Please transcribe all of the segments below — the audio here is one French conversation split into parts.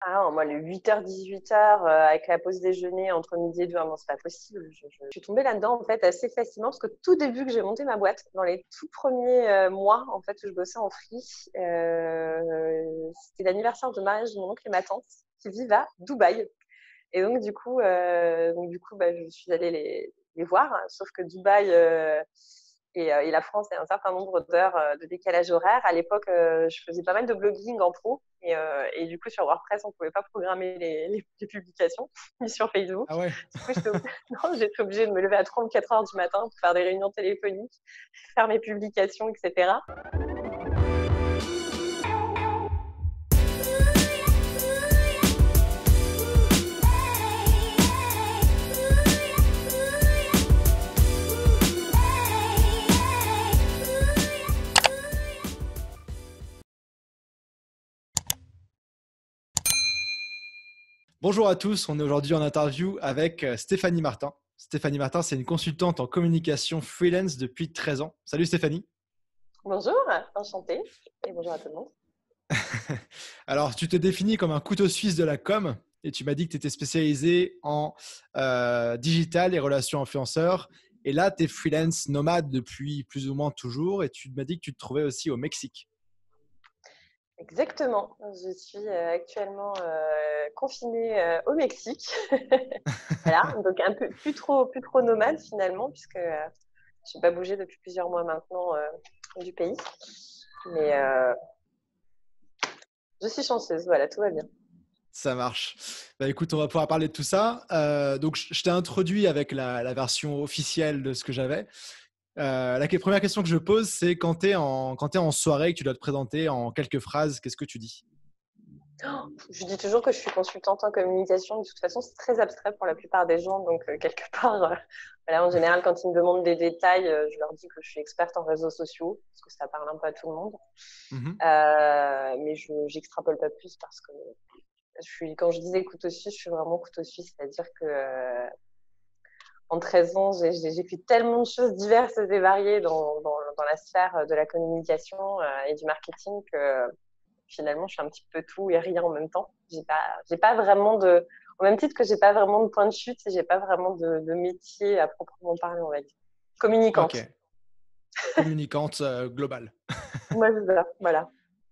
Ah non, moi, les 8h-18h, avec la pause déjeuner entre midi et 2, non, c'est pas possible. Je suis tombée là-dedans, en fait, assez facilement, parce que tout début que j'ai monté ma boîte, dans les tout premiers mois, en fait, où je bossais en free, c'était l'anniversaire de mariage de mon oncle et ma tante, qui vivent à Dubaï. Et donc, bah, je suis allée les voir, hein, sauf que Dubaï et la France, il y a un certain nombre d'heures de décalage horaire. À l'époque, je faisais pas mal de blogging en pro. Et du coup, sur WordPress, on ne pouvait pas programmer les publications, ni sur Facebook. Ah ouais. Du coup, non, j'étais obligée de me lever à 3 ou 4 heures du matin pour faire des réunions téléphoniques, faire mes publications, etc. Bonjour à tous, on est aujourd'hui en interview avec Stéphanie Martin. Stéphanie Martin, c'est une consultante en communication freelance depuis 13 ans. Salut Stéphanie. Bonjour, enchantée. Et bonjour à tout le monde. Alors, tu te définis comme un couteau suisse de la com et tu m'as dit que tu étais spécialisé en digital et relations influenceurs. Et là, tu es freelance nomade depuis plus ou moins toujours et tu m'as dit que tu te trouvais aussi au Mexique. Exactement. Je suis actuellement confinée au Mexique. Voilà, donc un peu plus trop nomade finalement, puisque je n'ai pas bougé depuis plusieurs mois maintenant du pays. Mais je suis chanceuse, voilà, tout va bien. Ça marche. Bah, écoute, on va pouvoir parler de tout ça. Donc, je t'ai introduit avec la version officielle de ce que j'avais. La première question que je pose, c'est quand tu es en soirée et que tu dois te présenter en quelques phrases, qu'est-ce que tu dis? Je dis toujours que je suis consultante en communication. De toute façon, c'est très abstrait pour la plupart des gens. Donc, quelque part, voilà, en général, quand ils me demandent des détails, je leur dis que je suis experte en réseaux sociaux, parce que ça parle un peu à tout le monde. Mhm. Mais je n'extrapole pas plus parce que quand je disais couteau suisse, je suis vraiment couteau suisse. C'est-à-dire que en 13 ans, j'ai fait tellement de choses diverses et variées dans la sphère de la communication et du marketing que finalement, je suis un petit peu tout et rien en même temps. J'ai pas vraiment au même titre que j'ai pas vraiment de point de chute et j'ai pas vraiment de métier à proprement parler, on va dire. Ok, Communicante. communicante globale. Moi, c'est ça, voilà.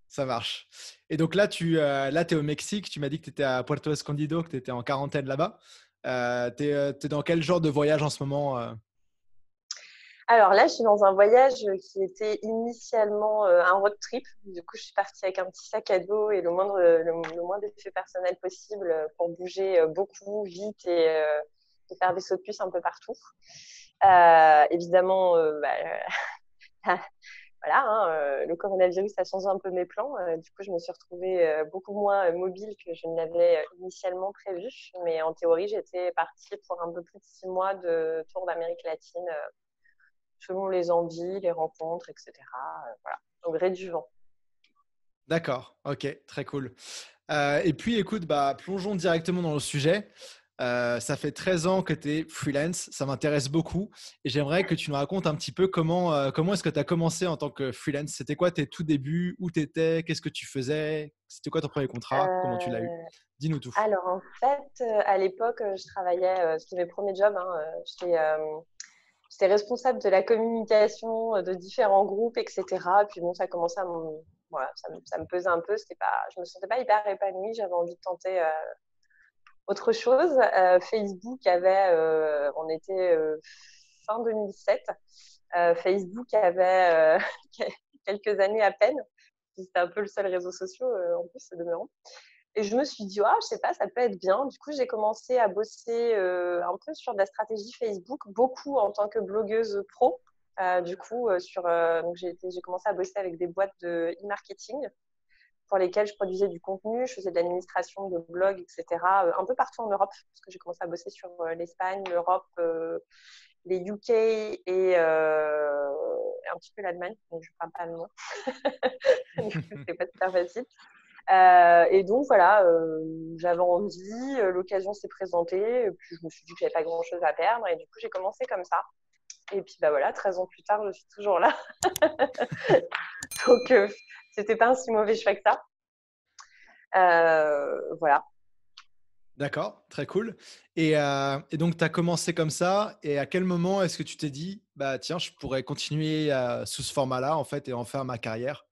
Ça marche. Et donc là, tu es au Mexique. Tu m'as dit que tu étais à Puerto Escondido, que tu étais en quarantaine là-bas. Tu es dans quel genre de voyage en ce moment Alors là, je suis dans un voyage qui était initialement un road trip. Du coup, je suis partie avec un petit sac à dos et le moins d'effets personnels possible pour bouger beaucoup, vite et faire des sauts de puce un peu partout. Évidemment, voilà, hein, le coronavirus a changé un peu mes plans. Du coup, je me suis retrouvée beaucoup moins mobile que je ne l'avais initialement prévu. Mais en théorie, j'étais partie pour un peu plus de 6 mois de tour d'Amérique latine selon les envies, les rencontres, etc. Voilà, au gré du vent. D'accord, ok, très cool. Et puis, écoute, plongeons directement dans le sujet. Ça fait 13 ans que tu es freelance, ça m'intéresse beaucoup et j'aimerais que tu nous racontes un petit peu comment est-ce que tu as commencé en tant que freelance. C'était quoi tes tout débuts? Où tu étais? Qu'est-ce que tu faisais? C'était quoi ton premier contrat? Comment tu l'as eu? Euh, Dis-nous tout. alors en fait, à l'époque, je travaillais, c'était mes premiers jobs, hein, j'étais responsable de la communication de différents groupes, etc. Puis bon, ça commençait voilà, ça me pesait un peu. Je me sentais pas hyper épanouie. J'avais envie de tenter autre chose. Facebook on était fin 2007. Facebook avait quelques années à peine. C'était un peu le seul réseau social en plus, c'est demeurant. Et je me suis dit, ah, je sais pas, ça peut être bien. Du coup, j'ai commencé à bosser un peu sur de la stratégie Facebook, beaucoup en tant que blogueuse pro. Donc j'ai commencé à bosser avec des boîtes de e-marketing pour lesquelles je produisais du contenu, je faisais de l'administration de blog, etc. Un peu partout en Europe, parce que j'ai commencé à bosser sur l'Espagne, l'Europe, les UK et un petit peu l'Allemagne. Donc, je ne parle pas allemand. Du coup, c'était pas super facile. Et donc voilà, j'avais envie, l'occasion s'est présentée, et puis je me suis dit que j'avais pas grand chose à perdre, et du coup j'ai commencé comme ça. Et puis bah voilà, 13 ans plus tard, je suis toujours là. Donc c'était pas un si mauvais choix que ça. Voilà. D'accord, très cool. Et donc, tu as commencé comme ça. Et à quel moment est-ce que tu t'es dit, bah tiens, je pourrais continuer sous ce format-là, en fait, et en faire ma carrière?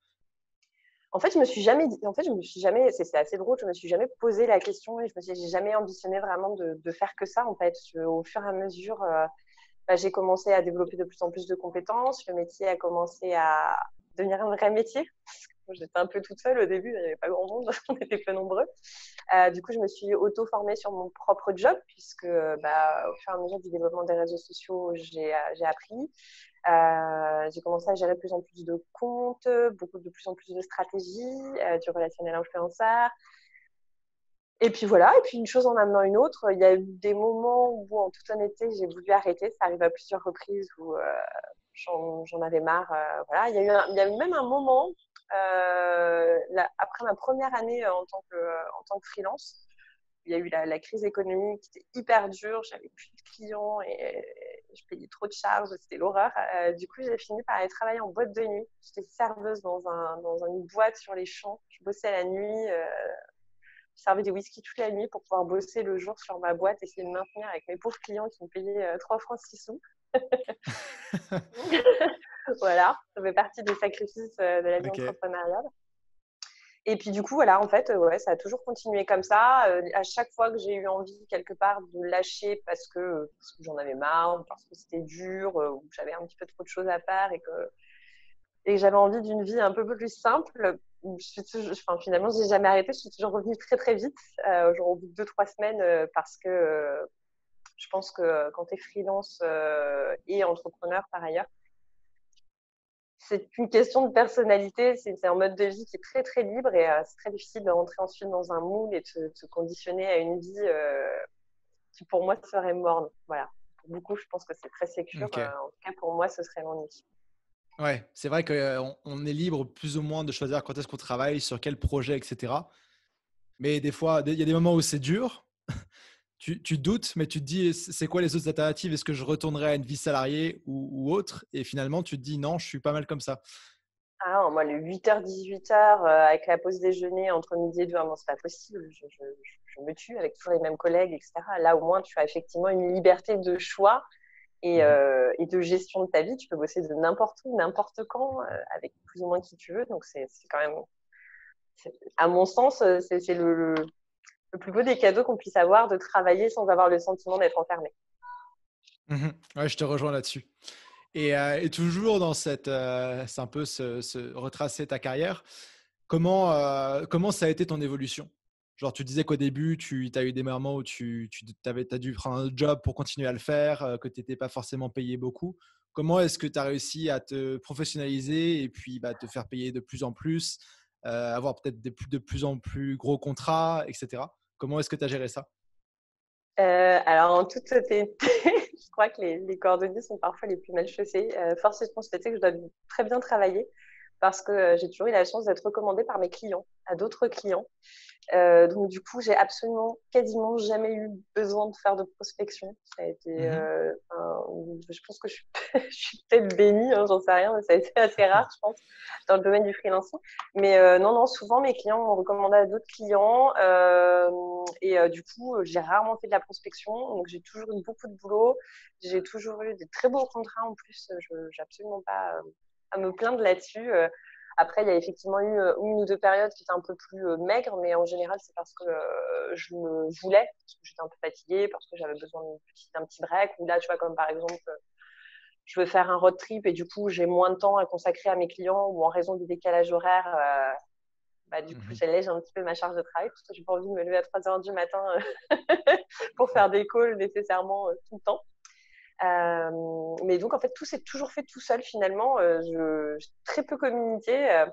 En fait, je me suis jamais dit en fait, je me suis jamais c'est assez drôle, je me suis jamais posé la question et j'ai jamais ambitionné vraiment de faire que ça, en fait. Au fur et à mesure, bah, j'ai commencé à développer de plus en plus de compétences. Le métier a commencé à devenir un vrai métier. J'étais un peu toute seule au début, il n'y avait pas grand monde, on était peu nombreux. Du coup, je me suis auto-formée sur mon propre job puisque bah, au fur et à mesure du développement des réseaux sociaux, j'ai appris. J'ai commencé à gérer de plus en plus de comptes, de plus en plus de stratégies, du relationnel influenceur. Et puis voilà, et puis une chose en amenant une autre, il y a eu des moments où, en toute honnêteté, j'ai voulu arrêter. Ça arrive à plusieurs reprises où j'en avais marre. Voilà. Il y a eu même un moment, après ma première année en tant que freelance, il y a eu la crise économique qui était hyper dure, j'avais plus de clients et je payais trop de charges, c'était l'horreur. Du coup, j'ai fini par aller travailler en boîte de nuit. J'étais serveuse dans une boîte sur les champs. Je bossais la nuit, je servais des whisky toute la nuit pour pouvoir bosser le jour sur ma boîte, essayer de maintenir avec mes pauvres clients qui me payaient 3 francs 6 sous. Voilà, ça fait partie des sacrifices de la vie Ok. entrepreneuriale. Et puis du coup, voilà, en fait, ouais, ça a toujours continué comme ça. À chaque fois que j'ai eu envie quelque part de lâcher parce que j'en avais marre, parce que c'était dur, ou que j'avais un petit peu trop de choses à faire et que j'avais envie d'une vie un peu plus simple, enfin, finalement, j'ai jamais arrêté. Je suis toujours revenue très très vite, genre au bout de 2-3 semaines, parce que je pense que quand tu es freelance et entrepreneur par ailleurs, c'est une question de personnalité, c'est un mode de vie qui est très très libre et c'est très difficile de rentrer ensuite dans un moule et de te conditionner à une vie qui pour moi serait morne. Voilà. Pour beaucoup, je pense que c'est très sécure. Ok. En tout cas, pour moi, ce serait l'ennui. Ouais, c'est vrai qu'on est libre plus ou moins de choisir quand est-ce qu'on travaille, sur quel projet, etc. Mais des fois, il y a des moments où c'est dur. Tu doutes, mais tu te dis, c'est quoi les autres alternatives? Est-ce que je retournerai à une vie salariée ou autre? Et finalement, tu te dis, non, je suis pas mal comme ça. Ah non, moi, le 8h-18h, avec la pause déjeuner entre midi et deux, non, c'est pas possible. Je me tue avec toujours les mêmes collègues, etc. Là, au moins, tu as effectivement une liberté de choix Mhm. et de gestion de ta vie. Tu peux bosser de n'importe où, n'importe quand, avec plus ou moins qui tu veux. Donc, c'est quand même, à mon sens, c'est le plus beau des cadeaux qu'on puisse avoir de travailler sans avoir le sentiment d'être enfermé. Mhm. Ouais, je te rejoins là-dessus. Et toujours dans c'est un peu retracer ta carrière. Comment ça a été ton évolution? Genre, tu disais qu'au début, tu as eu des moments où t'as dû prendre un job pour continuer à le faire, que tu étais pas forcément payé beaucoup. Comment est-ce que tu as réussi à te professionnaliser et puis, bah, te faire payer de plus en plus, avoir peut-être de plus en plus gros contrats, et cetera? Comment est-ce que tu as géré ça? Alors, en toute honnêteté, je crois que les cordonniers sont parfois les plus mal chaussés. Force est de constater que je dois très bien travailler parce que j'ai toujours eu la chance d'être recommandée par mes clients à d'autres clients. Donc du coup, j'ai absolument quasiment jamais eu besoin de faire de prospection. Ça a été, Mmh. je pense que je suis, je suis peut-être bénie, hein, j'en sais rien, mais ça a été assez rare, je pense, dans le domaine du freelancing. Mais non, non, souvent mes clients m'ont recommandé à d'autres clients et du coup, j'ai rarement fait de la prospection. Donc j'ai toujours eu beaucoup de boulot. J'ai toujours eu des très beaux contrats en plus. Je n'ai absolument pas à me plaindre là-dessus. Après, il y a effectivement eu une ou deux périodes qui étaient un peu plus maigres, mais en général, c'est parce que je me voulais, parce que j'étais un peu fatiguée, parce que j'avais besoin d'un petit break. Ou là, tu vois, comme par exemple, je veux faire un road trip et du coup, j'ai moins de temps à consacrer à mes clients ou en raison du décalage horaire, bah, du coup, Mmh. j'allège un petit peu ma charge de travail parce que j'ai pas envie de me lever à 3 heures du matin pour faire des calls nécessairement tout le temps. Mais donc, en fait, tout s'est toujours fait tout seul finalement. J'ai très peu communiqué.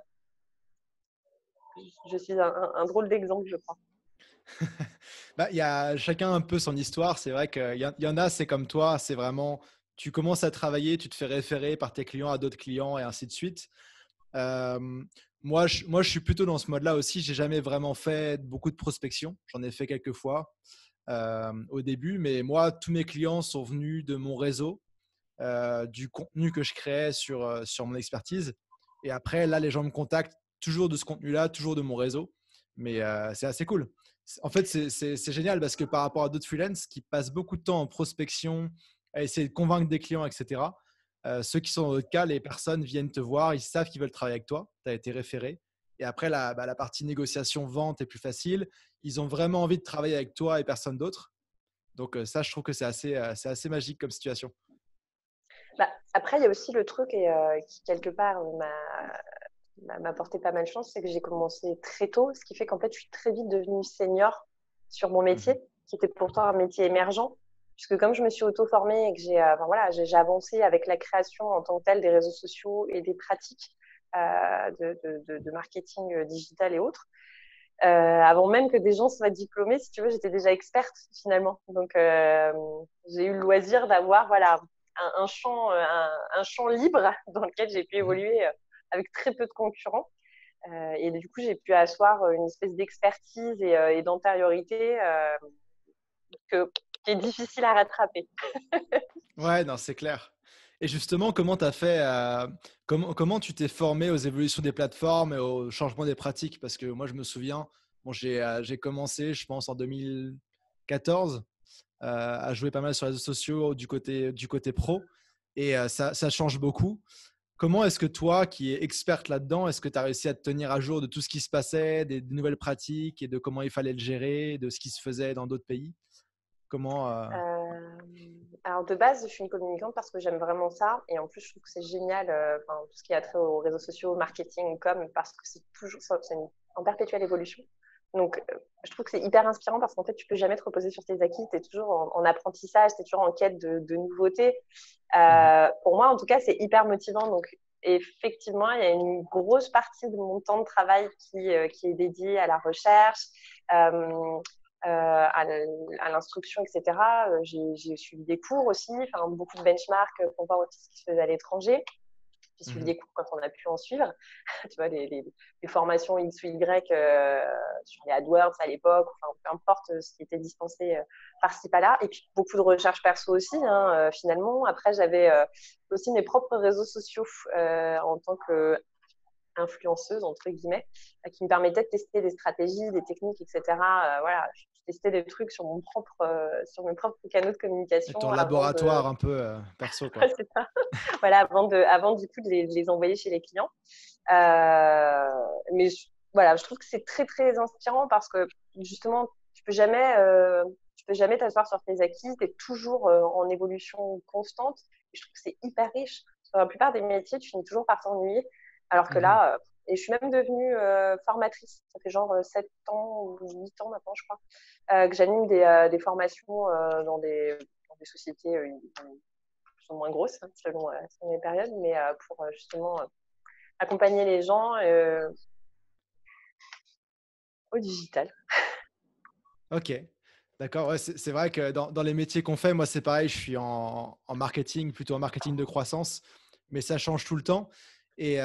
Je suis un drôle d'exemple, je crois. Bah, il y a chacun un peu son histoire. C'est vrai qu'il y en a, c'est comme toi, c'est vraiment, tu commences à travailler, tu te fais référer par tes clients à d'autres clients et ainsi de suite. Moi, je suis plutôt dans ce mode-là aussi. J'ai jamais vraiment fait beaucoup de prospection. J'en ai fait quelques fois au début, mais moi, tous mes clients sont venus de mon réseau, du contenu que je créais sur mon expertise. Et après, là, les gens me contactent toujours de ce contenu-là, toujours de mon réseau. Mais c'est assez cool. En fait, c'est génial parce que par rapport à d'autres freelances qui passent beaucoup de temps en prospection, à essayer de convaincre des clients, etc., ceux qui sont dans notre cas, les personnes viennent te voir, ils savent qu'ils veulent travailler avec toi, tu as été référé. Et après, la partie négociation, vente est plus facile. Ils ont vraiment envie de travailler avec toi et personne d'autre. Donc ça, je trouve que c'est assez magique comme situation. Bah, après, il y a aussi le truc qui, quelque part, m'a porté pas mal de chance, c'est que j'ai commencé très tôt, ce qui fait qu'en fait, je suis très vite devenue senior sur mon métier, Mhm. qui était pourtant un métier émergent. Puisque comme je me suis auto-formée et que j'ai avancé avec la création en tant que telle des réseaux sociaux et des pratiques de marketing digital et autres, avant même que des gens soient diplômés, si tu veux, j'étais déjà experte finalement. Donc, j'ai eu le loisir d'avoir un champ libre dans lequel j'ai pu Mhm. évoluer avec très peu de concurrents. Et du coup, j'ai pu asseoir une espèce d'expertise et d'antériorité que, qui est difficile à rattraper. Ouais, non, c'est clair. Et justement, comment tu as fait, comment tu t'es formé aux évolutions des plateformes et au changement des pratiques? Parce que moi, je me souviens, bon, j'ai commencé, je pense, en 2014 à jouer pas mal sur les réseaux sociaux du côté pro et ça change beaucoup. Comment est-ce que toi, qui es experte là-dedans, est-ce que tu as réussi à te tenir à jour de tout ce qui se passait, des nouvelles pratiques et de comment il fallait le gérer, de ce qui se faisait dans d'autres pays? Comment Euh, alors de base, je suis une communicante parce que j'aime vraiment ça. Et en plus, je trouve que c'est génial, tout ce qui a trait aux réseaux sociaux, marketing, com, parce que en perpétuelle évolution. Donc, je trouve que c'est hyper inspirant parce qu'en fait, tu peux jamais te reposer sur tes acquis. Tu es toujours en apprentissage, tu es toujours en quête de nouveautés. Mhm. Pour moi, en tout cas, c'est hyper motivant. Donc, effectivement, il y a une grosse partie de mon temps de travail qui est dédiée à la recherche. Euh, à l'instruction, etc. J'ai suivi des cours aussi, enfin, beaucoup de benchmarks pour voir aussi ce qui se faisait à l'étranger. J'ai suivi Mhm. des cours quand on a pu en suivre, tu vois, les formations X ou Y sur les AdWords à l'époque, enfin, peu importe ce qui était dispensé par-ci par-là. Et puis beaucoup de recherche perso aussi, hein, finalement. Après, j'avais aussi mes propres réseaux sociaux en tant que influenceuse, entre guillemets, qui me permettait de tester des stratégies, des techniques, etc. Voilà, je testais des trucs sur mes propres canaux de Et communication ton avant de, laboratoire un peu perso, quoi. c'est ça. Voilà, avant du coup de les envoyer chez les clients. Mais voilà, je trouve que c'est très très inspirant parce que justement, tu peux jamais t'asseoir sur tes acquis, tu es toujours en évolution constante. Et je trouve que c'est hyper riche. Sur la plupart des métiers, tu finis toujours par t'ennuyer. Alors que Mhm. là, et je suis même devenue formatrice. Ça fait genre 7 ans ou 8 ans maintenant, je crois, que j'anime des formations dans des sociétés plus ou moins grosses, hein, selon les périodes, mais pour justement accompagner les gens au digital. Ok, d'accord. Ouais, c'est vrai que dans les métiers qu'on fait, moi, c'est pareil, je suis en marketing, plutôt en marketing de croissance, mais ça change tout le temps. Et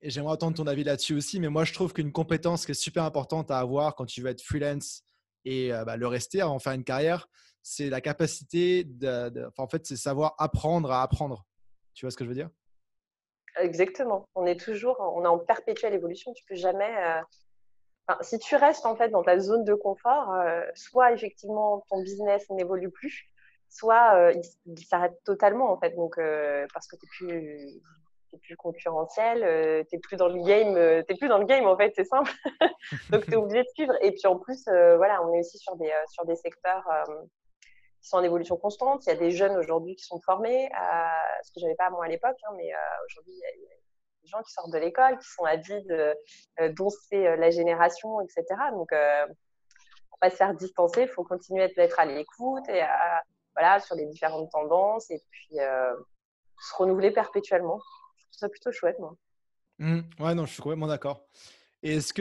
j'aimerais entendre ton avis là-dessus aussi. Mais moi, je trouve qu'une compétence qui est super importante à avoir quand tu veux être freelance et le rester, en faire une carrière, c'est la capacité enfin, en fait, c'est savoir apprendre à apprendre. Tu vois ce que je veux dire? Exactement. On est en perpétuelle évolution. Tu peux jamais. Enfin, si tu restes en fait dans ta zone de confort, soit effectivement ton business n'évolue plus, soit il s'arrête totalement en fait. Donc parce que t'es plus concurrentiel, t'es plus dans le game en fait. C'est simple. Donc t'es obligé de suivre. Et puis en plus, voilà, on est aussi sur des secteurs qui sont en évolution constante. Il y a des jeunes aujourd'hui qui sont formés, ce que j'avais pas moi à l'époque, hein, mais aujourd'hui il y a des gens qui sortent de l'école, qui sont avides, dont c'est la génération, etc. Donc pour pas se faire distancer, il faut continuer d'être à l'écoute et voilà sur les différentes tendances et puis se renouveler perpétuellement. Je trouve ça plutôt chouette, moi. Ouais, non, je suis complètement d'accord. Et est-ce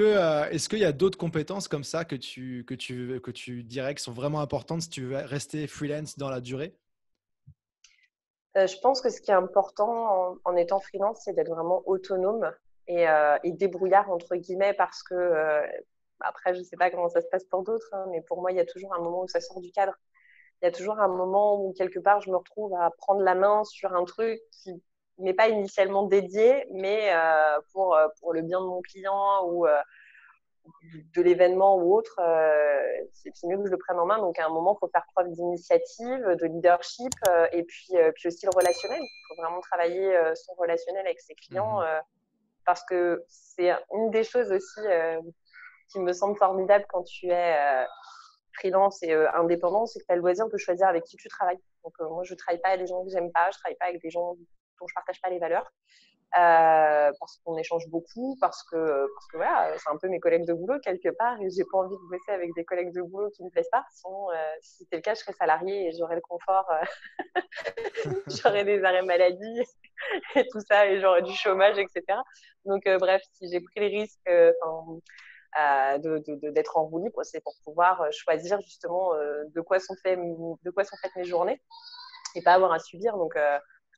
qu'il y a d'autres compétences comme ça que tu dirais qui sont vraiment importantes si tu veux rester freelance dans la durée? Je pense que ce qui est important en étant freelance, c'est d'être vraiment autonome et débrouillard, entre guillemets, parce que, après, je ne sais pas comment ça se passe pour d'autres, hein, mais pour moi, il y a toujours un moment où ça sort du cadre. Il y a toujours un moment où, quelque part, je me retrouve à prendre la main sur un truc qui n'est pas initialement dédié, mais pour le bien de mon client ou de l'événement ou autre, c'est mieux que je le prenne en main. Donc, à un moment, il faut faire preuve d'initiative, de leadership et puis aussi le relationnel. Il faut vraiment travailler son relationnel avec ses clients parce que c'est une des choses aussi qui me semble formidable quand tu es freelance et indépendant, c'est que tu as le loisir de choisir avec qui tu travailles. Donc, moi, je ne travaille pas avec des gens que j'aime pas, je ne travaille pas avec des gens dont je ne partage pas les valeurs. Parce qu'on échange beaucoup, parce que voilà, c'est un peu mes collègues de boulot quelque part et j'ai pas envie de bosser avec des collègues de boulot qui me plaisent pas. Sinon, si c'était le cas, je serais salariée et j'aurais le confort, j'aurais des arrêts maladie et tout ça et j'aurais du chômage, etc. Donc, bref, si j'ai pris le risque d'être en roue libre, c'est pour pouvoir choisir justement de quoi sont faites mes journées et pas avoir à subir. Donc,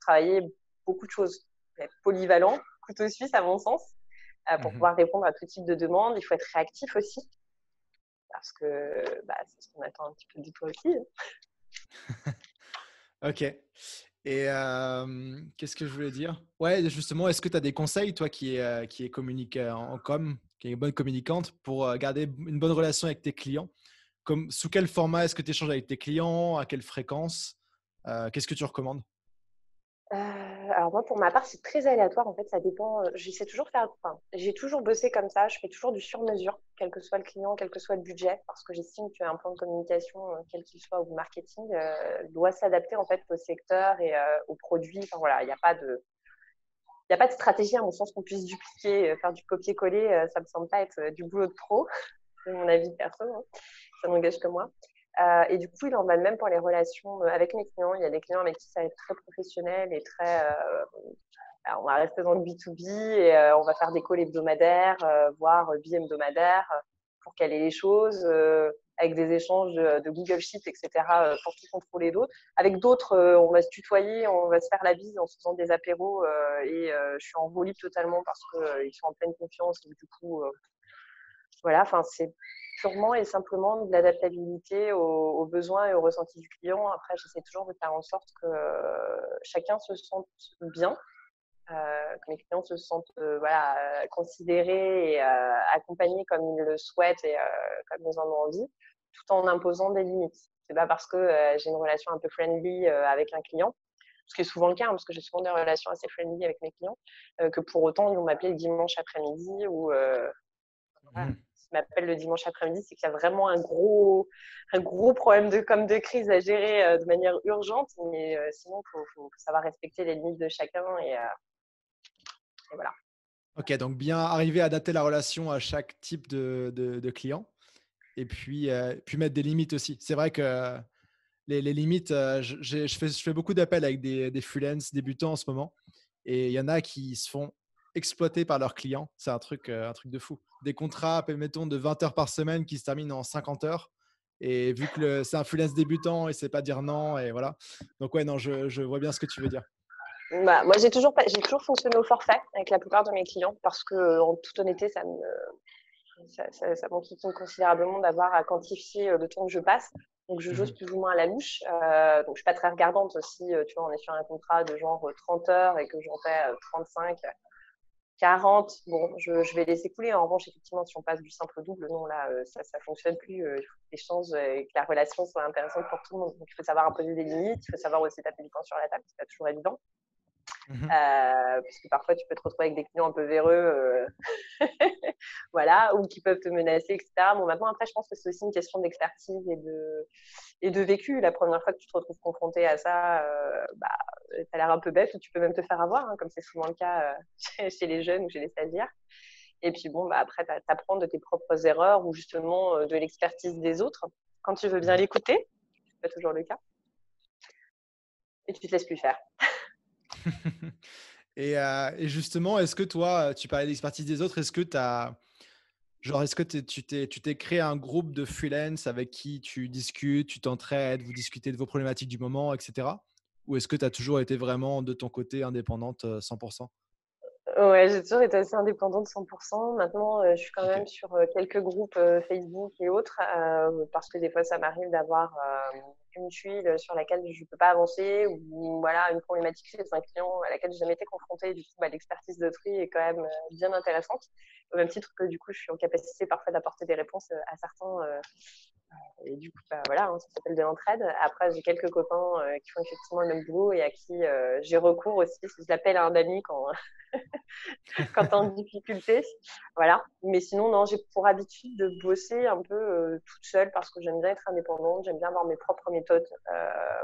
travailler beaucoup de choses, être polyvalent, couteau suisse à mon sens, pour pouvoir répondre à tout type de demandes. Il faut être réactif aussi, parce que c'est ce qu'on attend un petit peu de toi aussi. Ok. Et qu'est-ce que je voulais dire? Ouais, justement, est-ce que tu as des conseils, toi qui est communique en com, qui est une bonne communicante, pour garder une bonne relation avec tes clients? Comme, sous quel format est-ce que tu échanges avec tes clients? À quelle fréquence? Qu'est-ce que tu recommandes? Alors moi, pour ma part, c'est très aléatoire. En fait, ça dépend. J'essaie toujours de faire. Enfin, j'ai toujours bossé comme ça. Je fais toujours du sur-mesure, quel que soit le client, quel que soit le budget, parce que j'estime qu'un plan de communication, quel qu'il soit, ou de marketing, doit s'adapter en fait au secteur et aux produits. Enfin voilà, il n'y a pas de stratégie à mon sens qu'on puisse dupliquer, faire du copier-coller. Ça me semble pas être du boulot de pro, c'est mon avis perso. Hein. Ça n'engage que moi. Et du coup, il en va de même pour les relations avec mes clients. Il y a des clients avec qui ça va être très professionnel et très. On va rester dans le B2B et on va faire des calls hebdomadaires, voire bi-hebdomadaires pour caler les choses, avec des échanges de Google Sheets, etc., pour tout contrôler d'autres. Avec d'autres, on va se tutoyer, on va se faire la bise en se faisant des apéros et je suis en roue libre totalement parce qu'ils sont en pleine confiance et du coup, voilà, enfin, c'est purement et simplement de l'adaptabilité aux besoins et aux ressentis du client. Après, j'essaie toujours de faire en sorte que chacun se sente bien, que mes clients se sentent considérés et accompagnés comme ils le souhaitent et comme ils en ont envie, tout en imposant des limites. C'est pas parce que j'ai une relation un peu friendly avec un client, ce qui est souvent le cas, hein, parce que j'ai souvent des relations assez friendly avec mes clients, que pour autant ils vont m'appeler le dimanche après-midi ou voilà. S'ils m'appellent le dimanche après-midi, c'est qu'il y a vraiment un gros problème de crise à gérer de manière urgente. Mais sinon, il faut savoir respecter les limites de chacun et voilà. Ok, donc bien arriver à adapter la relation à chaque type de client et puis mettre des limites aussi. C'est vrai que les limites, je fais beaucoup d'appels avec des freelance débutants en ce moment et il y en a qui se font exploiter par leurs clients. C'est un truc de fou. Des contrats, mettons, de 20 heures par semaine qui se terminent en 50 heures. Et vu que c'est un freelance débutant, il ne sait pas dire non. Et voilà. Donc, ouais, non, je vois bien ce que tu veux dire. Moi, j'ai toujours fonctionné au forfait avec la plupart de mes clients parce que, en toute honnêteté, ça m'enquiquine considérablement d'avoir à quantifier le temps que je passe. Donc, je jauge plus ou moins à la louche. Donc, je ne suis pas très regardante aussi. Tu vois, on est sur un contrat de genre 30 heures et que j'en fais 35, 40. Bon, je vais laisser couler. En revanche, effectivement, si on passe du simple au double, non, là, ça ne fonctionne plus. Il faut que l'échange et que la relation soit intéressante pour tout le monde. Donc, il faut savoir imposer des limites. Il faut savoir aussi taper du poing sur la table. C'est pas toujours évident. Parce que parfois, tu peux te retrouver avec des clients un peu véreux. Voilà, ou qui peuvent te menacer, etc. Bon, maintenant, après, je pense que c'est aussi une question d'expertise et de vécu. La première fois que tu te retrouves confronté à ça, ça a l'air un peu bête ou tu peux même te faire avoir, hein, comme c'est souvent le cas chez les jeunes ou chez les stagiaires. Et puis, bon, après, tu apprends de tes propres erreurs ou justement de l'expertise des autres quand tu veux bien l'écouter. C'est pas toujours le cas. Et tu te laisses plus faire. Et justement, est-ce que toi, tu parlais d'expertise des autres, est-ce que tu as, genre, est-ce que tu t'es créé un groupe de freelance avec qui tu discutes, tu t'entraides, vous discutez de vos problématiques du moment, etc. Ou est-ce que tu as toujours été vraiment de ton côté indépendante 100%? Ouais, j'ai toujours été assez indépendante 100%. Maintenant, je suis quand Ok. même sur quelques groupes Facebook et autres, parce que des fois, ça m'arrive d'avoir une tuile sur laquelle je ne peux pas avancer ou voilà, une problématique chez un client à laquelle je n'ai jamais été confrontée. Du coup, l'expertise d'autrui est quand même bien intéressante. Au même titre que du coup, je suis en capacité parfois d'apporter des réponses à certains. Et du coup, voilà, ça s'appelle de l'entraide. Après, j'ai quelques copains qui font effectivement le même boulot et à qui j'ai recours aussi. Je l'appelle à un ami quand, quand tu es en difficulté. Voilà. Mais sinon, non, j'ai pour habitude de bosser un peu toute seule parce que j'aime bien être indépendante, j'aime bien avoir mes propres méthodes.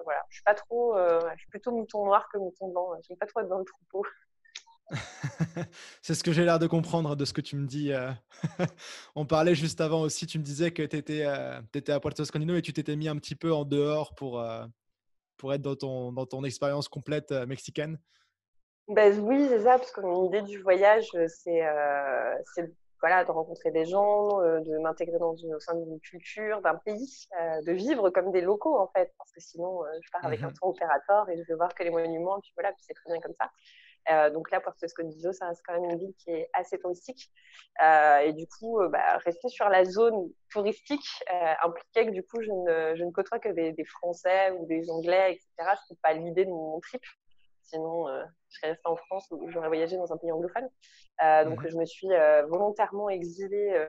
Voilà. Je suis pas trop, je suis plutôt mouton noir que mouton blanc. J'aime pas trop être dans le troupeau. C'est ce que j'ai l'air de comprendre de ce que tu me dis. On parlait juste avant aussi, tu me disais que tu étais, à Puerto Escondido et tu t'étais mis un petit peu en dehors pour être dans ton expérience complète mexicaine. Ben, oui, c'est ça, parce que mon idée du voyage, c'est voilà, de rencontrer des gens, de m'intégrer au sein d'une culture, d'un pays, de vivre comme des locaux en fait, parce que sinon, je pars avec un Mhm. tour opérateur et je vais voir que les monuments, puis voilà, puis c'est très bien comme ça. Donc là, Puerto Escondido, ça reste quand même une ville qui est assez touristique. Et du coup, rester sur la zone touristique impliquait que du coup, je ne côtoie que des Français ou des Anglais, etc. Ce n'est pas l'idée de mon trip. Sinon, je serais restée en France ou j'aurais voyagé dans un pays anglophone. Donc, Mhm. je me suis volontairement exilée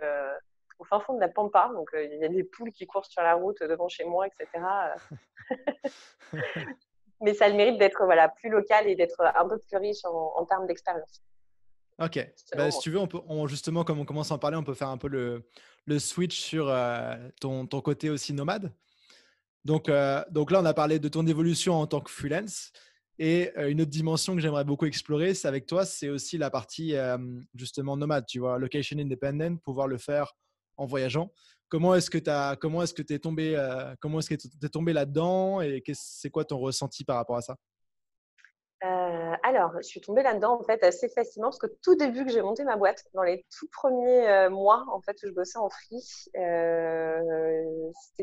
au fin fond de la Pampa. Donc, il y a des poules qui courent sur la route devant chez moi, etc. Mais ça a le mérite d'être voilà, plus local et d'être un peu plus riche en termes d'expérience. Ok. Selon Bah, si moi. tu veux, justement, comme on commence à en parler, on peut faire un peu le switch sur ton côté aussi nomade. Donc là, on a parlé de ton évolution en tant que freelance. Et une autre dimension que j'aimerais beaucoup explorer, c'est avec toi, c'est aussi la partie justement nomade, tu vois, location independent, pouvoir le faire en voyageant. Comment est-ce que tu es tombé, comment est-ce que tu tombé là-dedans et c'est quoi ton ressenti par rapport à ça? Alors, je suis tombée là-dedans en fait assez facilement parce que tout début que j'ai monté ma boîte, dans les tout premiers mois en fait où je bossais en free, c'était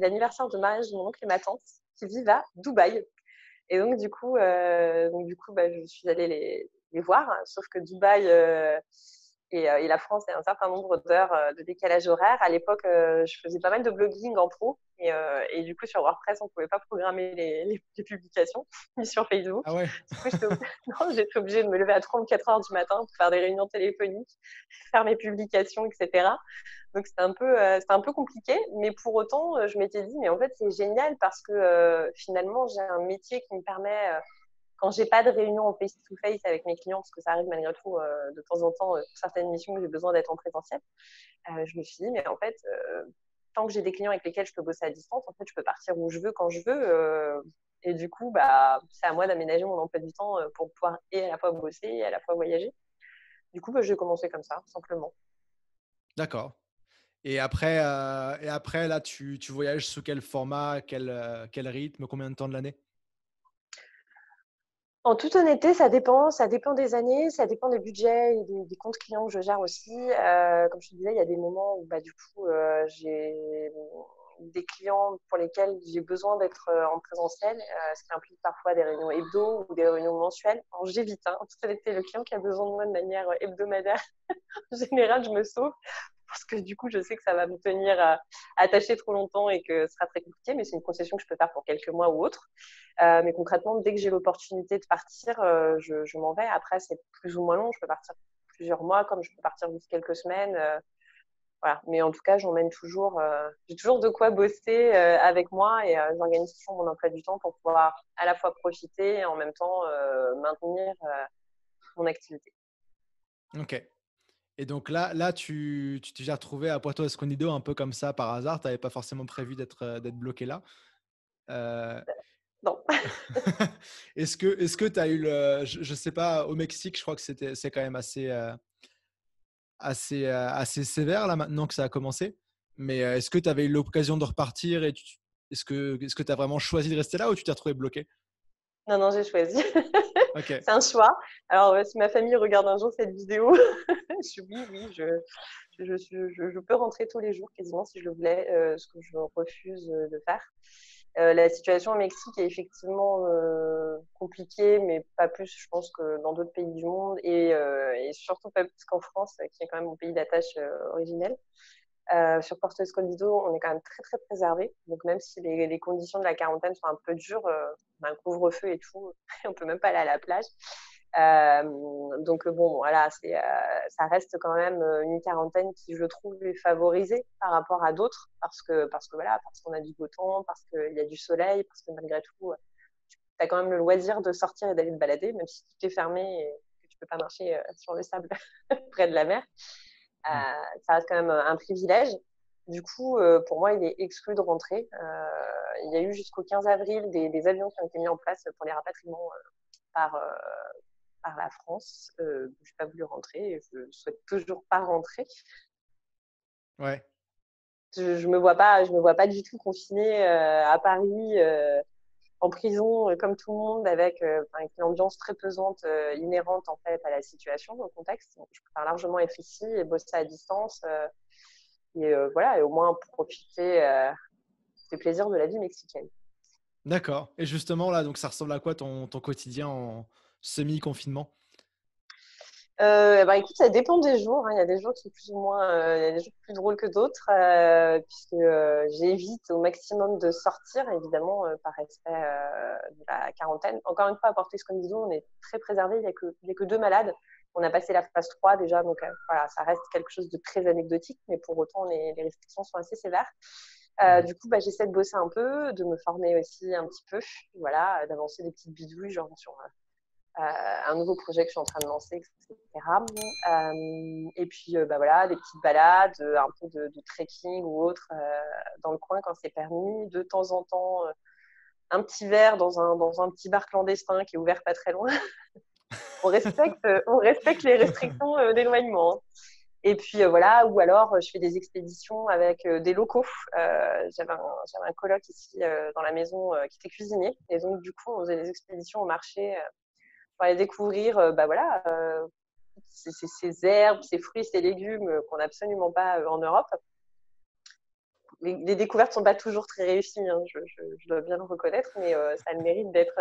l'anniversaire de mariage de mon oncle et ma tante qui vivent à Dubaï. Et donc du coup, je suis allée les voir. Sauf que Dubaï et la France, il y a un certain nombre d'heures de décalage horaire. À l'époque, je faisais pas mal de blogging en pro. Et du coup, sur WordPress, on ne pouvait pas programmer les publications, ni sur Facebook. Ah ouais. Du coup, non, j'étais obligée de me lever à 3 ou 4 heures du matin pour faire des réunions téléphoniques, faire mes publications, etc. Donc c'était un peu compliqué, mais pour autant, je m'étais dit, mais en fait, c'est génial parce que finalement, j'ai un métier qui me permet, quand j'ai pas de réunion en face-to-face avec mes clients, parce que ça arrive malgré tout de temps en temps, pour certaines missions où j'ai besoin d'être en présentiel, je me suis dit, mais en fait, tant que j'ai des clients avec lesquels je peux bosser à distance, en fait, je peux partir où je veux, quand je veux. Et du coup, c'est à moi d'aménager mon emploi du temps pour pouvoir et à la fois bosser et à la fois voyager. Du coup, j'ai commencé comme ça, simplement. D'accord. Et après là, tu voyages sous quel format, quel rythme, combien de temps de l'année? En toute honnêteté, ça dépend des années, ça dépend des budgets et des comptes clients que je gère aussi. Comme je te disais, il y a des moments où du coup, j'ai des clients pour lesquels j'ai besoin d'être en présentiel, ce qui implique parfois des réunions hebdo ou des réunions mensuelles. Alors j'évite, hein. En toute honnêteté, le client qui a besoin de moi de manière hebdomadaire, en général, je me sauve parce que du coup, je sais que ça va me tenir attaché trop longtemps et que ce sera très compliqué, mais c'est une concession que je peux faire pour quelques mois ou autres. Mais concrètement, dès que j'ai l'opportunité de partir, je m'en vais. Après, c'est plus ou moins long. Je peux partir plusieurs mois, comme je peux partir juste quelques semaines. Voilà. Mais en tout cas, j'emmène toujours. J'ai toujours de quoi bosser avec moi et j'organise toujours mon emploi du temps pour pouvoir à la fois profiter et en même temps maintenir mon activité. OK. Et donc là, tu t'es déjà retrouvé à Puerto Escondido un peu comme ça par hasard. Tu avais pas forcément prévu d'être bloqué là. Heu, Non. est-ce que tu as eu je sais pas, au Mexique, je crois que c'est quand même assez sévère là maintenant que ça a commencé. Mais, est-ce que tu avais eu l'occasion de repartir et est-ce que tu as vraiment choisi de rester là ou tu t'es retrouvé bloqué? Non, non, j'ai choisi. OK. C'est un choix. Alors, si ma famille regarde un jour cette vidéo, oui, oui, je peux rentrer tous les jours quasiment si je le voulais, ce que je refuse de faire. La situation au Mexique est effectivement compliquée, mais pas plus, je pense, que dans d'autres pays du monde et surtout pas plus qu'en France, qui est quand même mon pays d'attache originel. Sur Porto Escondido, on est quand même très, très préservé. Donc, même si les conditions de la quarantaine sont un peu dures, on a un couvre-feu et tout, on peut même pas aller à la plage. Donc, bon, voilà, ça reste quand même une quarantaine qui, je trouve, est favorisée par rapport à d'autres parce qu'on a du beau temps, parce qu'il y a du soleil, parce que malgré tout, tu as quand même le loisir de sortir et d'aller te balader, même si tout est fermé et que tu peux pas marcher sur le sable près de la mer. Mm. Ça reste quand même un privilège. Du coup, pour moi, il est exclu de rentrer. Il y a eu jusqu'au 15 avril des avions qui ont été mis en place pour les rapatriements par, euh, par la France. Je n'ai pas voulu rentrer et je ne souhaite toujours pas rentrer. Ouais. Je me vois pas du tout confinée à Paris, en prison, comme tout le monde, avec une ambiance très pesante, inhérente en fait à la situation, au contexte. Donc, je préfère largement être ici et bosser à distance. Et au moins profiter des plaisirs de la vie mexicaine. D'accord. Et justement, là, donc ça ressemble à quoi ton quotidien en semi-confinement? Écoute, ça dépend des jours, hein. Il y a des jours qui sont plus ou moins, il y a des jours plus drôles que d'autres, puisque j'évite au maximum de sortir, évidemment, par respect de la quarantaine. Encore une fois, à Porto Escondido, on est très préservé. Il y a que 2 malades. On a passé la phase 3 déjà, donc voilà, ça reste quelque chose de très anecdotique, mais pour autant, les restrictions sont assez sévères. Mhm. Du coup, j'essaie de bosser un peu, de me former aussi un petit peu, voilà, d'avancer des petites bidouilles, genre sur un nouveau projet que je suis en train de lancer, etc. Et puis, voilà, des petites balades, un peu de trekking ou autre dans le coin quand c'est permis. De temps en temps, un petit verre dans un petit bar clandestin qui est ouvert pas très loin. On respecte les restrictions d'éloignement, hein. Et puis voilà, ou alors je fais des expéditions avec des locaux. J'avais un coloc ici dans la maison qui était cuisinier. Et donc, du coup, on faisait des expéditions au marché pour aller découvrir ces herbes, ces fruits, ces légumes qu'on n'a absolument pas en Europe. Les découvertes ne sont pas toujours très réussies, hein, je dois bien le reconnaître, mais ça a le mérite d'être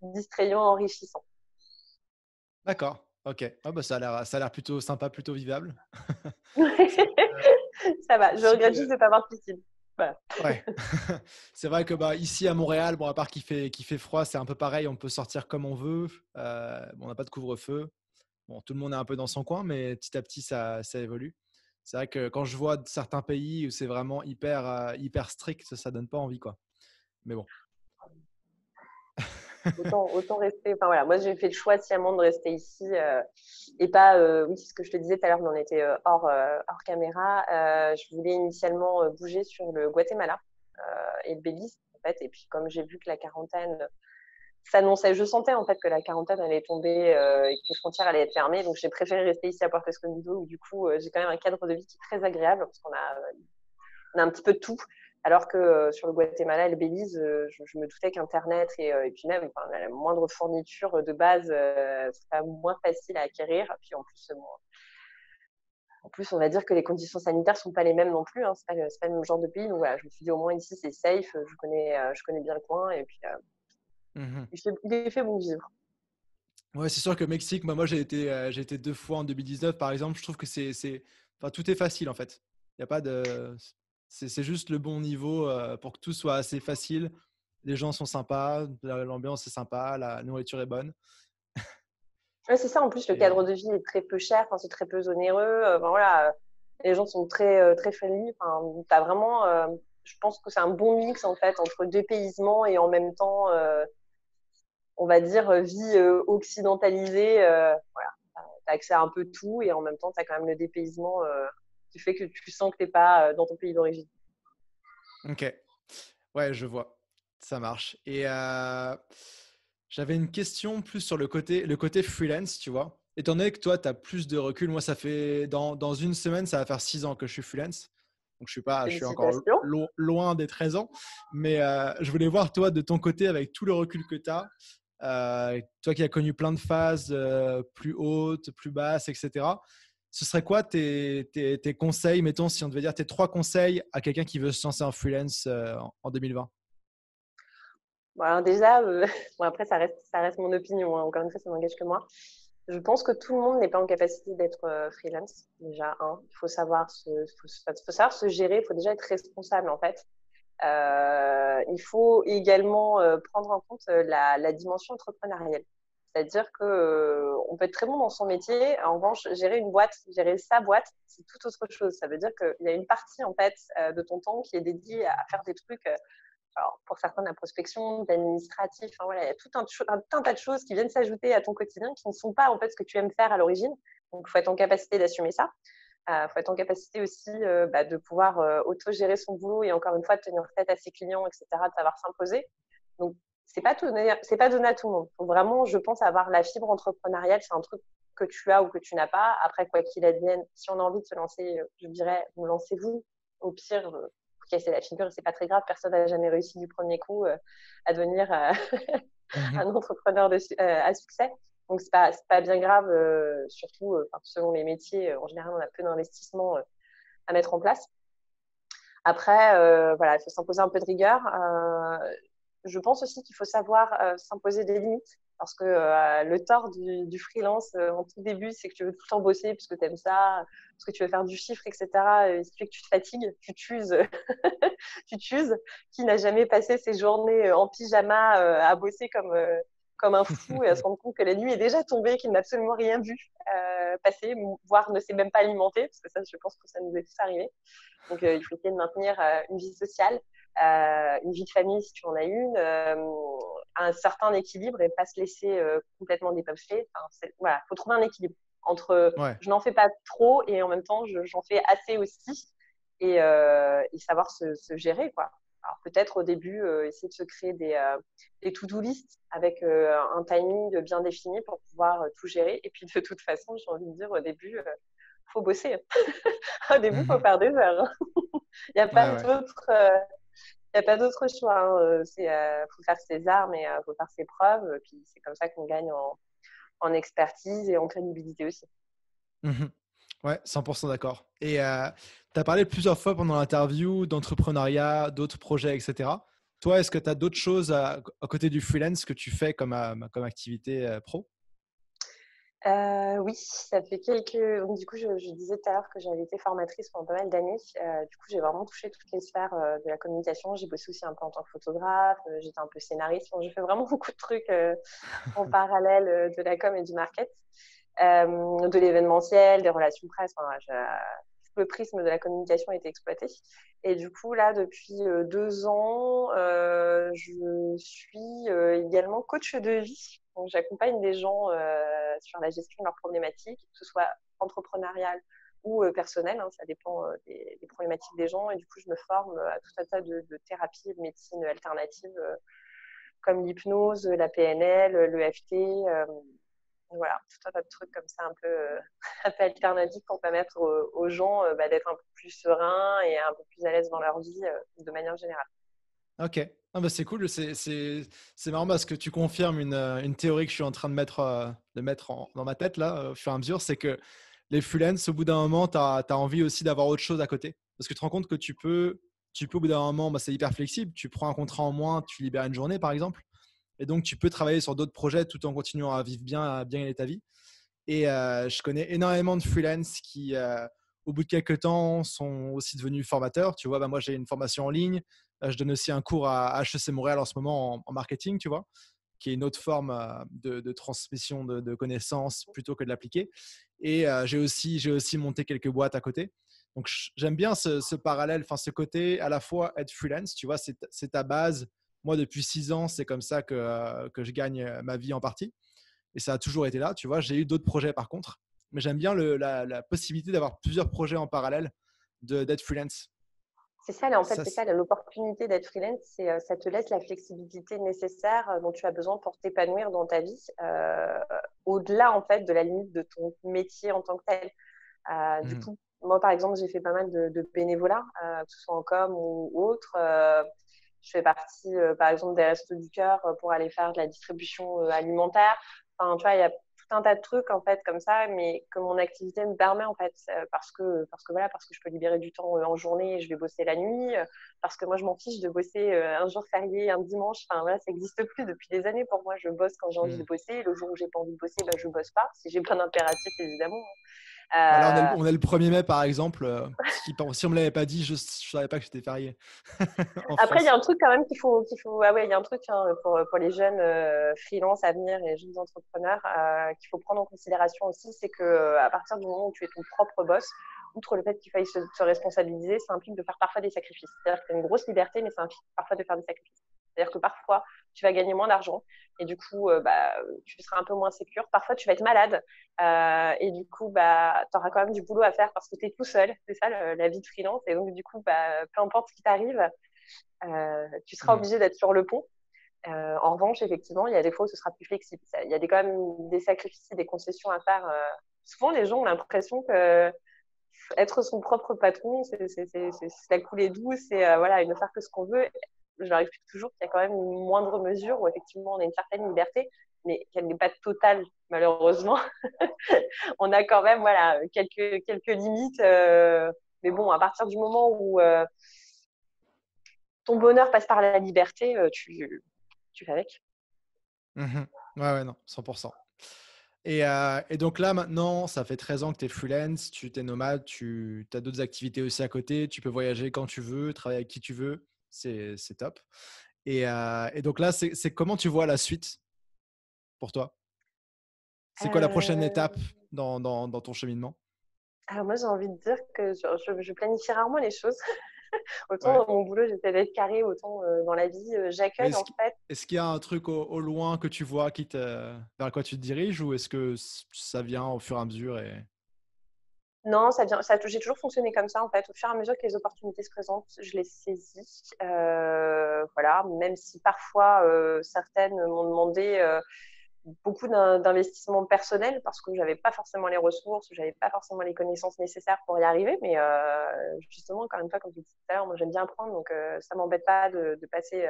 distrayant, enrichissant. D'accord. Ok. Ah bah, ça a l'air plutôt sympa, plutôt vivable. Ça va, je Ici, regrette juste de ne pas avoir de piscine. Voilà. ouais. C'est vrai que bah, ici à Montréal, bon, à part qu'il fait froid, c'est un peu pareil. On peut sortir comme on veut. Bon, on n'a pas de couvre-feu. Bon, tout le monde est un peu dans son coin, mais petit à petit, ça évolue. C'est vrai que quand je vois certains pays où c'est vraiment hyper strict, ça donne pas envie, quoi. Mais bon. Autant rester. Enfin voilà, moi j'ai fait le choix sciemment de rester ici et pas. Oui, c'est ce que je te disais tout à l'heure, mais on était hors caméra. Je voulais initialement bouger sur le Guatemala et le Belize en fait. Et puis comme j'ai vu que la quarantaine s'annonçait, je sentais en fait que la quarantaine allait tomber et que les frontières allaient être fermées. Donc j'ai préféré rester ici à Puerto Escondido où du coup j'ai quand même un cadre de vie qui est très agréable parce qu'on a un petit peu de tout. Alors que sur le Guatemala et le Belize, je me doutais qu'Internet et puis même la moindre fourniture de base serait moins facile à acquérir. Puis en plus, on va dire que les conditions sanitaires sont pas les mêmes non plus, hein. C'est pas le même genre de pays. Donc voilà, je me suis dit au moins ici c'est safe. Je connais bien le coin et puis Mhm. il est fait bon vivre. Ouais, c'est sûr que Mexique, moi j'ai été 2 fois en 2019, par exemple. Je trouve que enfin, tout est facile en fait. Il y a pas de, c'est juste le bon niveau pour que tout soit assez facile. Les gens sont sympas, l'ambiance est sympa, la nourriture est bonne. Ouais, c'est ça. En plus, le Et, cadre de vie est très peu cher. Enfin, c'est très peu onéreux. Voilà, les gens sont très friendly. Enfin, t'as vraiment. Je pense que c'est un bon mix en fait entre dépaysement et en même temps, on va dire vie occidentalisée. Voilà, t'as accès à un peu tout et en même temps, t'as quand même le dépaysement qui fait que tu sens que t'es pas dans ton pays d'origine. ok, ouais, je vois, ça marche. Et j'avais une question plus sur le côté freelance, tu vois. Étant donné que toi, tu as plus de recul, moi, ça fait dans une semaine, ça va faire 6 ans que je suis freelance. Donc, je suis encore Félicitations. loin des 13 ans. Mais je voulais voir, toi, de ton côté, avec tout le recul que tu as, toi qui as connu plein de phases plus hautes, plus basses, etc. Ce serait quoi tes conseils, mettons, si on devait dire tes 3 conseils à quelqu'un qui veut se lancer en freelance en 2020? Bon, alors déjà, bon, après ça reste mon opinion, hein. Encore une fois, ça n'engage que moi. Je pense que tout le monde n'est pas en capacité d'être freelance, déjà, hein. Faut savoir se gérer, il faut déjà être responsable, en fait. Il faut également prendre en compte la dimension entrepreneuriale. C'est-à-dire que on peut être très bon dans son métier. En revanche, gérer une boîte, gérer sa boîte, c'est tout autre chose. Ça veut dire qu'il y a une partie en fait de ton temps qui est dédiée à faire des trucs. Alors pour certains, de la prospection, de l'administratif. Enfin, voilà, il y a un tas de choses qui viennent s'ajouter à ton quotidien qui ne sont pas en fait ce que tu aimes faire à l'origine. Donc, il faut être en capacité d'assumer ça. Faut être en capacité aussi de pouvoir autogérer son boulot et encore une fois de tenir tête à ses clients, etc., de savoir s'imposer. Donc, c'est pas donné à tout le monde. Faut vraiment, je pense, avoir la fibre entrepreneuriale. C'est un truc que tu as ou que tu n'as pas. Après, quoi qu'il advienne, si on a envie de se lancer, je dirais, vous lancez-vous. Au pire, vous cassez la figure et c'est pas très grave. Personne n'a jamais réussi du premier coup à devenir Mhm. un entrepreneur à succès. Donc, c'est pas bien grave, surtout selon les métiers. En général, on a peu d'investissements à mettre en place. Après, voilà, il faut s'imposer un peu de rigueur. Je pense aussi qu'il faut savoir s'imposer des limites parce que le tort du freelance en tout début, c'est que tu veux tout le temps bosser parce que tu aimes ça, parce que tu veux faire du chiffre, etc. Et ce qui fait que tu te fatigues, tu t'uses, tu t'uses. Qui n'a jamais passé ses journées en pyjama à bosser comme un fou et à se rendre compte que la nuit est déjà tombée, qu'il n'a absolument rien vu passer, voire ne s'est même pas alimenté, parce que ça, je pense que ça nous est tous arrivé. Donc, il faut essayer de maintenir une vie sociale, une vie de famille si tu en as une, un certain équilibre et pas se laisser complètement dépasser. Enfin, voilà, faut trouver un équilibre entre Ouais. je n'en fais pas trop et en même temps j'en fais assez aussi et savoir se gérer quoi. Alors peut-être au début essayer de se créer des to-do list avec un timing bien défini pour pouvoir tout gérer. Et puis de toute façon, j'ai envie de dire au début, faut bosser. Au début, faut Mhm. faire des heures. Il n'y a Ouais, pas ouais. d'autre, il y a pas d'autre choix. Hein. Faut faire ses armes et faut faire ses preuves. Puis c'est comme ça qu'on gagne en expertise et en crédibilité aussi. Mhm. Ouais, 100% d'accord. Et tu as parlé plusieurs fois pendant l'interview d'entrepreneuriat, d'autres projets, etc. Toi, est-ce que tu as d'autres choses à côté du freelance que tu fais comme activité pro? Oui, ça fait quelques. Donc, du coup, je disais tout à l'heure que j'avais été formatrice pendant pas mal d'années. Du coup, j'ai vraiment touché toutes les sphères de la communication. J'ai bossé aussi un peu en tant que photographe. J'étais un peu scénariste. Enfin, j'ai fait vraiment beaucoup de trucs en parallèle de la com et du market, de l'événementiel, des relations presse. Enfin, tout le prisme de la communication a été exploité. Et du coup, là, depuis 2 ans, je suis également coach de vie. Donc, j'accompagne des gens sur la gestion de leurs problématiques, que ce soit entrepreneuriale ou personnelle. Hein, ça dépend des problématiques des gens. Et du coup, je me forme à tout un tas de thérapies et de médecine alternatives comme l'hypnose, la PNL, l'EFT. Voilà, tout un tas de trucs comme ça un peu alternatifs pour permettre aux gens d'être un peu plus sereins et un peu plus à l'aise dans leur vie de manière générale. Ok. Ah bah c'est cool. C'est marrant parce que tu confirmes une théorie que je suis en train de mettre dans ma tête là, au fur et à mesure. C'est que les freelance, au bout d'un moment, tu as envie aussi d'avoir autre chose à côté. Parce que tu te rends compte que tu peux au bout d'un moment, bah, c'est hyper flexible. Tu prends un contrat en moins, tu libères une journée par exemple. Et donc, tu peux travailler sur d'autres projets tout en continuant à vivre bien, à bien gagner ta vie. Et je connais énormément de freelance qui, au bout de quelques temps, sont aussi devenus formateurs. Tu vois, bah, moi, j'ai une formation en ligne. Je donne aussi un cours à HEC Montréal en ce moment en marketing, tu vois, qui est une autre forme de transmission de connaissances plutôt que de l'appliquer. Et j'ai aussi monté quelques boîtes à côté. Donc, j'aime bien ce parallèle, enfin, ce côté à la fois être freelance, tu vois, c'est ta base. Moi, depuis 6 ans, c'est comme ça que je gagne ma vie en partie. Et ça a toujours été là, tu vois. J'ai eu d'autres projets par contre, mais j'aime bien la possibilité d'avoir plusieurs projets en parallèle, d'être freelance. C'est ça, là, en fait, Ça, c'est ça l'opportunité d'être freelance, c'est ça te laisse la flexibilité nécessaire dont tu as besoin pour t'épanouir dans ta vie, au-delà en fait de la limite de ton métier en tant que tel. Du Mhm. coup, moi par exemple, j'ai fait pas mal de bénévolat, que ce soit en com ou autre. Je fais partie, par exemple, des Restos du Cœur pour aller faire de la distribution alimentaire. Enfin, tu vois, il y a tout un tas de trucs en fait comme ça, mais que mon activité me permet en fait, parce que je peux libérer du temps en journée et je vais bosser la nuit, parce que moi je m'en fiche de bosser un jour férié, un dimanche. Enfin voilà, ça n'existe plus depuis des années pour moi. Je bosse quand j'ai envie de Hmm. bosser. Le jour où j'ai pas envie de bosser, je bosse pas. Si j'ai plein d'impératifs évidemment. Bah là, Euh, on est le 1er mai, par exemple. Si on me l'avait pas dit, je ne savais pas que c'était férié en Après, il y a France. un truc quand même ah ouais, il y a un truc hein, pour les jeunes freelance à venir et jeunes entrepreneurs qu'il faut prendre en considération aussi, c'est que à partir du moment où tu es ton propre boss, outre le fait qu'il faille se responsabiliser, ça implique de faire parfois des sacrifices. C'est-à-dire que tu as une grosse liberté, mais ça implique parfois de faire des sacrifices. C'est-à-dire que parfois, tu vas gagner moins d'argent et du coup, tu seras un peu moins sécure. Parfois, tu vas être malade et du coup, tu auras quand même du boulot à faire parce que tu es tout seul. C'est ça la vie de freelance. Et donc, du coup, peu importe ce qui t'arrive, tu seras Hmm. obligé d'être sur le pont. En revanche, effectivement, il y a des fois où ce sera plus flexible. Il y a quand même des sacrifices, des concessions à faire. Souvent, les gens ont l'impression que être son propre patron, c'est la coulée douce et voilà, et ne faire que ce qu'on veut. Je leur explique toujours qu'il y a quand même une moindre mesure où effectivement on a une certaine liberté, mais qu'elle n'est pas totale, malheureusement. On a quand même voilà, quelques limites. Mais bon, à partir du moment où ton bonheur passe par la liberté, tu fais avec. Mhm. Ouais, ouais, non, 100%. Et donc là, maintenant, ça fait 13 ans que tu es freelance, tu es nomade, tu as d'autres activités aussi à côté, tu peux voyager quand tu veux, travailler avec qui tu veux, c'est top. Et donc là, c'est comment tu vois la suite pour toi? C'est quoi la prochaine étape Euh, dans ton cheminement? alors moi, j'ai envie de dire que je planifie rarement les choses. Autant Ouais. dans mon boulot, j'essaie d'être carré, autant dans la vie, Mais j'accueille en fait. est-ce qu'il y a un truc au loin que tu vois vers quoi tu te diriges ou est-ce que ça vient au fur et à mesure Non, j'ai toujours fonctionné comme ça en fait. Au fur et à mesure que les opportunités se présentent, je les saisis. Voilà, même si parfois certaines m'ont demandé beaucoup d'investissement personnel parce que j'avais pas forcément les ressources, j'avais pas forcément les connaissances nécessaires pour y arriver. Mais justement, encore une fois, comme je disais tout à l'heure, moi j'aime bien apprendre, donc ça m'embête pas de passer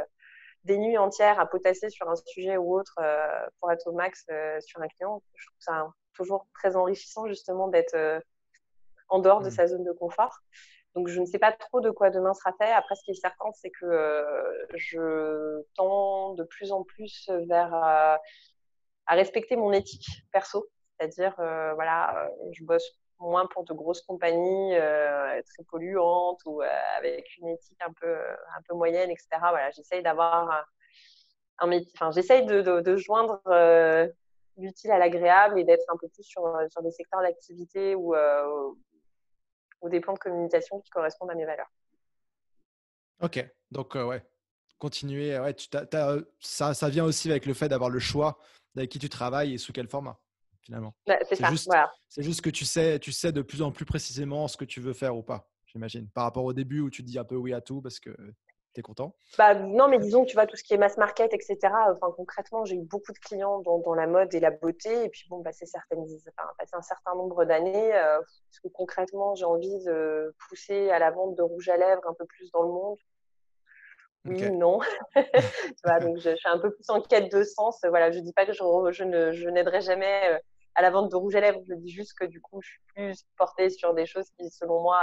des nuits entières à potasser sur un sujet ou autre pour être au max sur un client. Je trouve ça toujours très enrichissant justement d'être en dehors de Hmm. sa zone de confort. Donc, je ne sais pas trop de quoi demain sera fait. Après, ce qui est certain, c'est que je tends de plus en plus vers à respecter mon éthique perso. C'est-à-dire, voilà, je bosse moins pour de grosses compagnies très polluantes ou avec une éthique un peu moyenne, etc. Voilà, j'essaye d'avoir un métier, enfin, j'essaye de joindre l'utile à l'agréable et d'être un peu plus sur des secteurs d'activité ou des plans de communication qui correspondent à mes valeurs. Ok, donc ouais, continuer. Ouais, ça vient aussi avec le fait d'avoir le choix avec qui tu travailles et sous quel format, finalement. Bah, c'est C'est ça, juste, voilà. c'est juste que tu sais de plus en plus précisément ce que tu veux faire ou pas, j'imagine. Par rapport au début où tu dis un peu oui à tout parce que tu es content. Bah, non, mais disons que tu vois, tout ce qui est mass market, etc. Enfin, concrètement, j'ai eu beaucoup de clients dans la mode et la beauté. Et puis, bon, passé un certain nombre d'années, parce que concrètement, j'ai envie de pousser à la vente de rouge à lèvres un peu plus dans le monde. Ok. Oui, non. Tu vois, donc je suis un peu plus en quête de sens. Voilà, je dis pas que je n'aiderai jamais à la vente de rouge à lèvres. Je dis juste que du coup, je suis plus portée sur des choses qui, selon moi,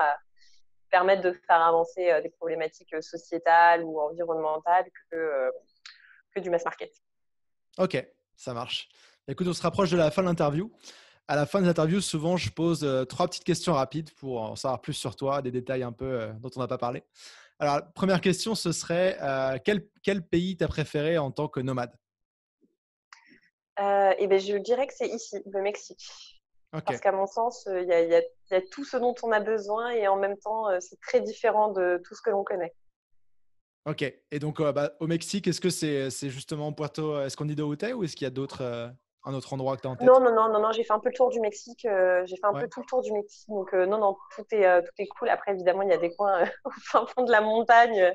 permettent de faire avancer des problématiques sociétales ou environnementales que du mass market. Ok, ça marche. Écoute, on se rapproche de la fin de l'interview. À la fin de l'interview, souvent, je pose trois petites questions rapides pour en savoir plus sur toi, des détails un peu dont on n'a pas parlé. Alors, la première question, ce serait quel pays t'as préféré en tant que nomade? Et ben, je dirais que c'est ici, le Mexique. Ok, Parce qu'à mon sens, il y a tout ce dont on a besoin et en même temps, c'est très différent de tout ce que l'on connaît. ok. Et donc, au Mexique, est-ce que c'est justement Puerto Escondido Ute ou est-ce qu'il y a un autre endroit que tu as en Non, tête? non, non, non, non, j'ai fait un peu le tour du Mexique. J'ai fait un peu Ouais, tout le tour du Mexique. Donc, non, non, tout est cool. Après, évidemment, il y a des coins au fin fond de la montagne.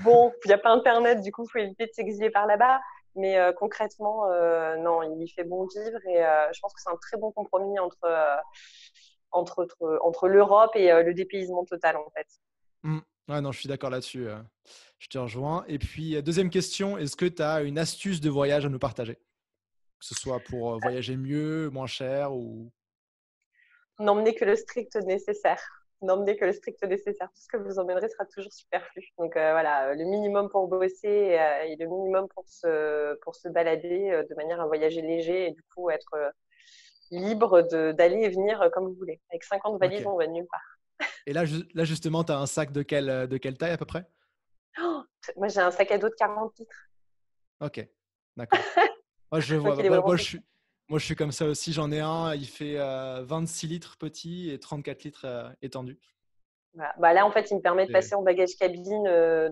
Bon, il n'y a pas Internet, du coup, il faut éviter de s'exiler par là-bas. Mais concrètement, non, il y fait bon vivre et je pense que c'est un très bon compromis entre l'Europe et le dépaysement total, en fait. Hmm. Ouais, non, je suis d'accord là-dessus. Je te rejoins. Et puis, deuxième question, est-ce que tu as une astuce de voyage à nous partager? Que ce soit pour voyager mieux, moins cher ou… N'emmenez que le strict nécessaire. N'emmenez que le strict nécessaire. Tout ce que vous emmènerez sera toujours superflu. Donc voilà, le minimum pour bosser et le minimum pour se balader de manière à voyager léger et du coup être libre d'aller et venir comme vous voulez. Avec 50 valises, Ok. on va nulle part. Et là, là justement, tu as un sac de quelle taille à peu près? Oh, moi, j'ai un sac à dos de 40 litres. Ok, d'accord. Moi, je vois. Donc, il est vraiment petit. Moi, je suis comme ça aussi. J'en ai un. Il fait 26 litres petit et 34 litres étendu. Voilà. Bah, là, en fait, il me permet de Et… passer en bagage cabine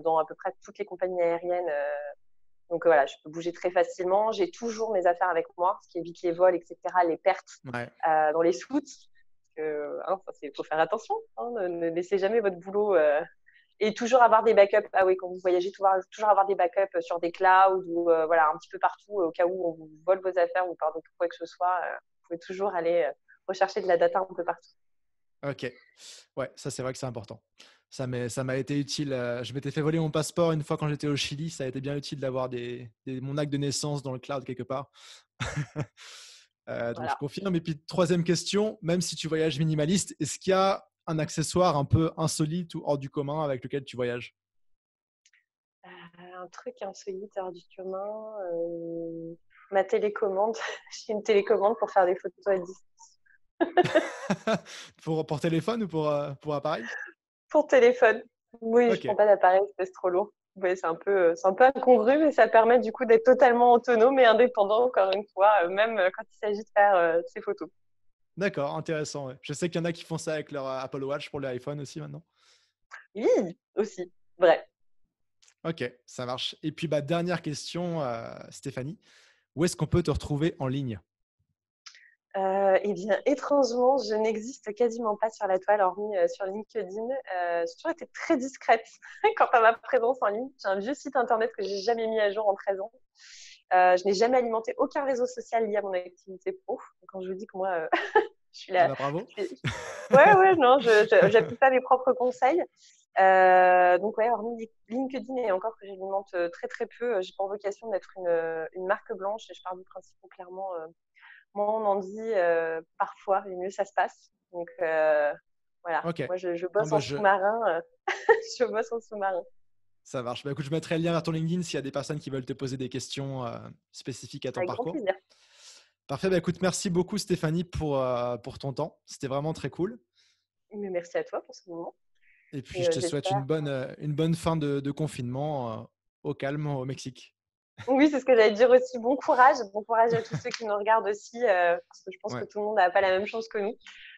dans à peu près toutes les compagnies aériennes. Donc voilà, je peux bouger très facilement. J'ai toujours mes affaires avec moi, ce qui évite les vols, etc., les pertes Ouais. dans les soutes. Il faut faire attention. Hein, ne laissez jamais votre boulot. Et toujours avoir des backups. Ah oui, quand vous voyagez, toujours avoir des backups sur des clouds ou voilà, un petit peu partout au cas où on vous vole vos affaires ou pardon, quoi que ce soit. Vous pouvez toujours aller rechercher de la data un peu partout. Ok. Ouais, ça, c'est vrai que c'est important. Ça m'a été utile. Je m'étais fait voler mon passeport une fois quand j'étais au Chili. Ça a été bien utile d'avoir mon acte de naissance dans le cloud quelque part. Donc, je Voilà. confirme. Et puis, troisième question, même si tu voyages minimaliste, est-ce qu'il y a un accessoire un peu insolite ou hors du commun avec lequel tu voyages? Un truc insolite hors du commun. Ma télécommande. J'ai une télécommande pour faire des photos à distance. Pour téléphone ou pour appareil? Pour téléphone. Oui, je Ok, prends pas d'appareil, c'est trop lourd. Ouais, c'est un peu incongru, mais ça permet du coup d'être totalement autonome et indépendant, encore une fois, même quand il s'agit de faire ses photos. d'accord, intéressant. Ouais. Je sais qu'il y en a qui font ça avec leur Apple Watch pour l'iPhone aussi maintenant. Oui, aussi. Vrai. Ok, ça marche. Et puis, bah, dernière question, Stéphanie. Où est-ce qu'on peut te retrouver en ligne? Eh bien, étrangement, je n'existe quasiment pas sur la toile, hormis sur LinkedIn. J'ai toujours été très discrète quant à ma présence en ligne. J'ai un vieux site internet que j'ai jamais mis à jour en 13 ans. Je n'ai jamais alimenté aucun réseau social lié à mon activité pro. Donc, quand je vous dis que moi, je suis Ah là. bah bravo. Ouais, ouais, non, j'applique pas mes propres conseils. Donc, ouais, hormis LinkedIn et encore que j'alimente très, très peu, j'ai pour vocation d'être une marque blanche et je pars du principe où clairement, moi, on en dit parfois, le mieux ça se passe. Donc, voilà, Ok. moi, je Non, bosse bah, en sous-marin. Je bosse en sous-marin. ça marche. Bah, écoute, je mettrai le lien vers ton LinkedIn s'il y a des personnes qui veulent te poser des questions spécifiques à ton Avec grand parcours. plaisir. Parfait. Bah, écoute, merci beaucoup Stéphanie pour ton temps. C'était vraiment très cool. Mais merci à toi pour ce moment. Et puis, Et je te souhaite j'espère. une bonne fin de confinement au calme au Mexique. Oui, c'est ce que j'allais dire aussi. Bon courage. Bon courage à tous ceux qui nous regardent aussi, parce que je pense que Ouais. tout le monde n'a pas la même chance que nous.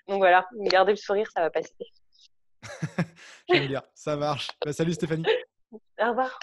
Donc voilà, gardez le sourire, ça va passer. J'aime bien. Ça marche. Bah, salut Stéphanie. Au revoir.